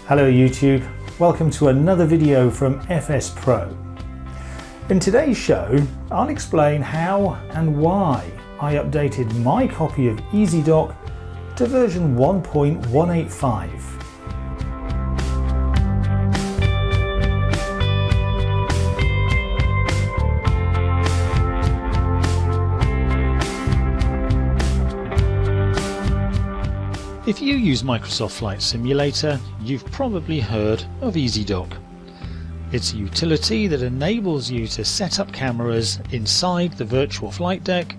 Hello YouTube, welcome to another video from FS Pro. In today's show, I'll explain how and why I updated my copy of Ezdok to version 1.185. If you use Microsoft Flight Simulator, you've probably heard of Ezdok. It's a utility that enables you to set up cameras inside the virtual flight deck,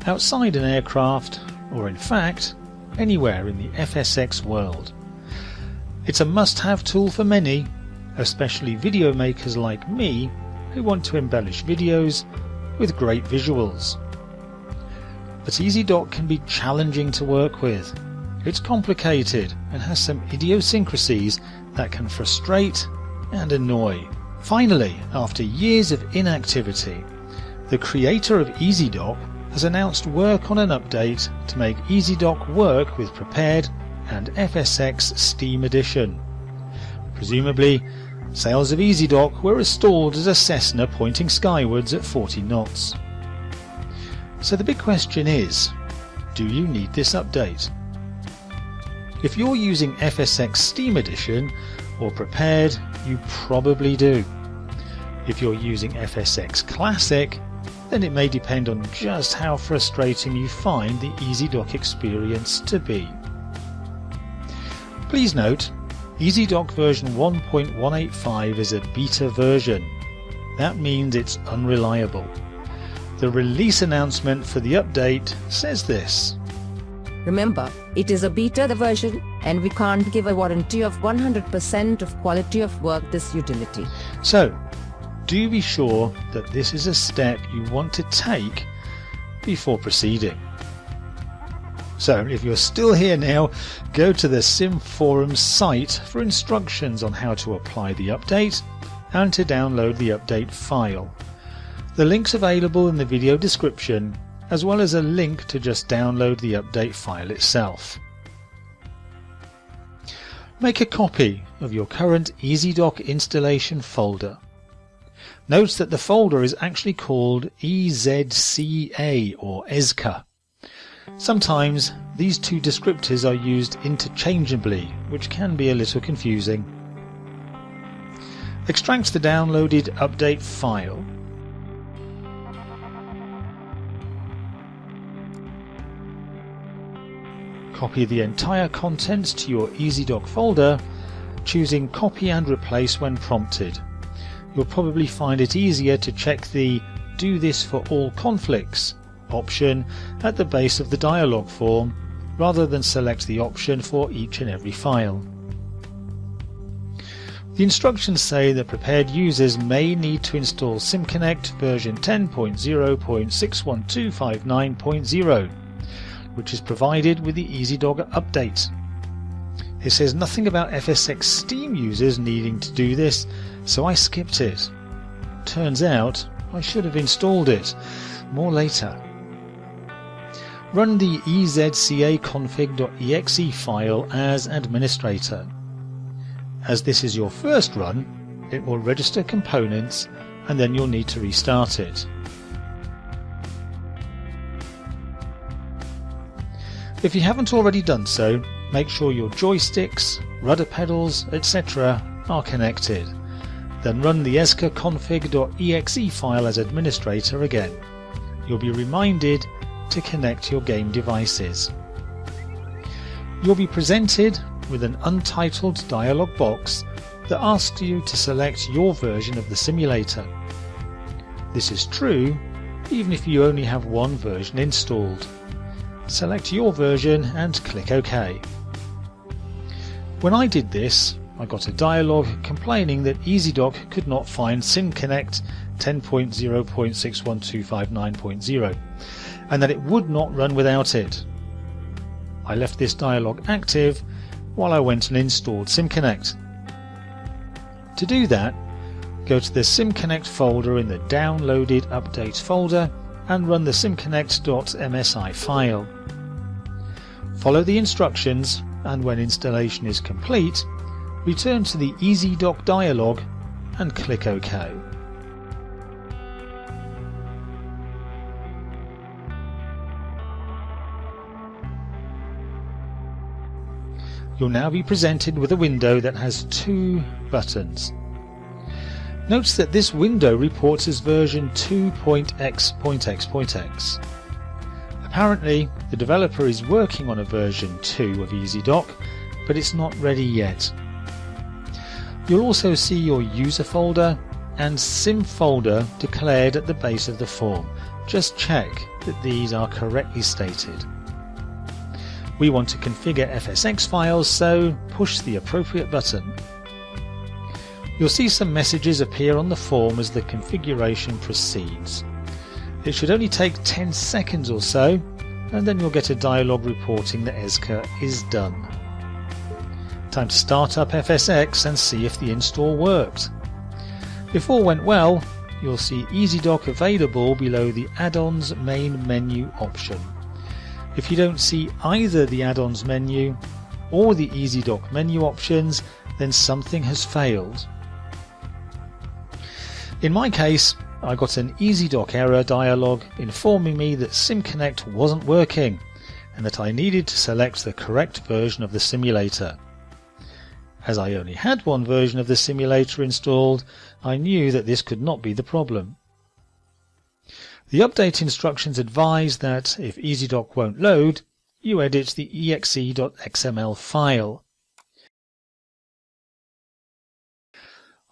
outside an aircraft, or in fact, anywhere in the FSX world. It's a must-have tool for many, especially video makers like me who want to embellish videos with great visuals. But Ezdok can be challenging to work with. It's complicated and has some idiosyncrasies that can frustrate and annoy. Finally, after years of inactivity, the creator of Ezdok has announced work on an update to make Ezdok work with Prepar3d and FSX Steam Edition. Presumably, sails of Ezdok were restored as a Cessna pointing skywards at 40 knots. So the big question is, do you need this update? If you're using FSX Steam Edition or Prepar3d, you probably do. If you're using FSX Classic, then it may depend on just how frustrating you find the Ezdok experience to be. Please note, Ezdok version 1.185 is a beta version. That means it's unreliable. The release announcement for the update says this. Remember, it is a beta version and we can't give a warranty of 100% of quality of work this utility. So, do be sure that this is a step you want to take before proceeding. So, if you're still here now, go to the Sim Forums site for instructions on how to apply the update and to download the update file. The link's available in the video description, as well as a link to just download the update file itself. Make a copy of your current Ezdok installation folder. Note that the folder is actually called EZCA or EZCA. Sometimes these two descriptors are used interchangeably, which can be a little confusing. Extract the downloaded update file. Copy the entire contents to your Ezdok folder, choosing Copy and Replace when prompted. You'll probably find it easier to check the Do this for all conflicts option at the base of the dialog form, rather than select the option for each and every file. The instructions say that Prepar3d users may need to install SimConnect version 10.0.61259.0, which is provided with the Ezdok update. It says nothing about FSX Steam users needing to do this, so I skipped it. Turns out I should have installed it. More later. Run the EZCA config.exe file as administrator. As this is your first run, it will register components and then you'll need to restart it. If you haven't already done so, make sure your joysticks, rudder pedals, etc. are connected. Then run the EZCA config.exe file as administrator again. You'll be reminded to connect your game devices. You'll be presented with an untitled dialog box that asks you to select your version of the simulator. This is true even if you only have one version installed. Select your version and click OK. When I did this, I got a dialog complaining that Ezdok could not find SimConnect 10.0.61259.0 and that it would not run without it. I left this dialog active while I went and installed SimConnect. To do that, go to the SimConnect folder in the Downloaded Updates folder and run the simconnect.msi file. Follow the instructions and when installation is complete, return to the Ezdok dialog and click OK. You'll now be presented with a window that has two buttons. Notice that this window reports as version 2.x.x.x. Apparently, the developer is working on a version 2 of Ezdok, but it's not ready yet. You'll also see your user folder and sim folder declared at the base of the form. Just check that these are correctly stated. We want to configure FSX files, so push the appropriate button. You'll see some messages appear on the form as the configuration proceeds. It should only take 10 seconds or so, and then you'll get a dialog reporting that Ezdok is done. Time to start up FSX and see if the install worked. If all went well, you'll see Ezdok available below the add-ons main menu option. If you don't see either the add-ons menu or the Ezdok menu options, then something has failed. In my case, I got an Ezdok error dialog informing me that SimConnect wasn't working and that I needed to select the correct version of the simulator. As I only had one version of the simulator installed, I knew that this could not be the problem. The update instructions advise that if Ezdok won't load, you edit the exe.xml file.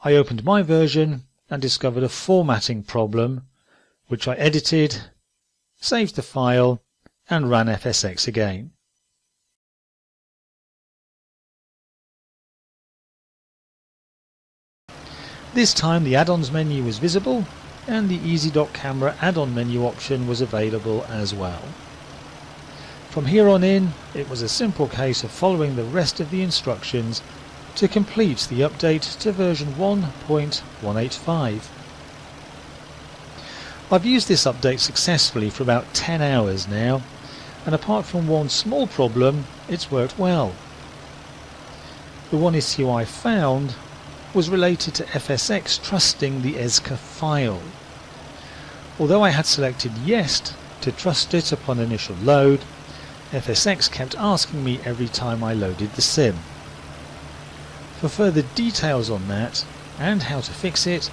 I opened my version and discovered a formatting problem, which I edited, saved the file, and ran FSX again. This time the add-ons menu was visible, and the Ezdok camera add-on menu option was available as well. From here on in, it was a simple case of following the rest of the instructions to complete the update to version 1.185. I've used this update successfully for about 10 hours now, and apart from one small problem, it's worked well. The one issue I found was related to FSX trusting the Ezdok file. Although I had selected yes to trust it upon initial load, FSX kept asking me every time I loaded the sim. For further details on that and how to fix it,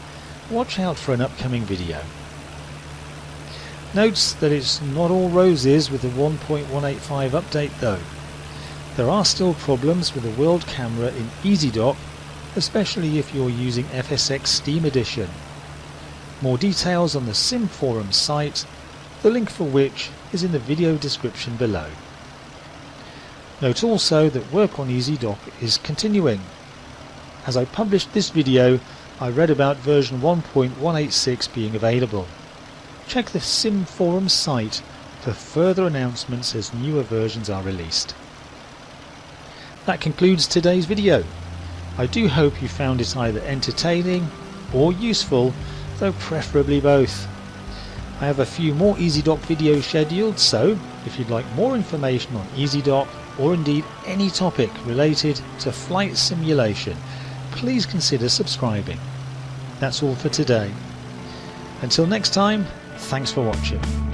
watch out for an upcoming video. Note that it's not all roses with the 1.185 update though. There are still problems with the world camera in Ezdok, especially if you're using FSX Steam Edition. More details on the Sim Forum site, the link for which is in the video description below. Note also that work on Ezdok is continuing. As I published this video, I read about version 1.186 being available. Check the Sim Forum site for further announcements as newer versions are released. That concludes today's video. I do hope you found it either entertaining or useful, though preferably both. I have a few more Ezdok videos scheduled, so if you'd like more information on Ezdok or indeed any topic related to flight simulation, please consider subscribing. That's all for today. Until next time, thanks for watching.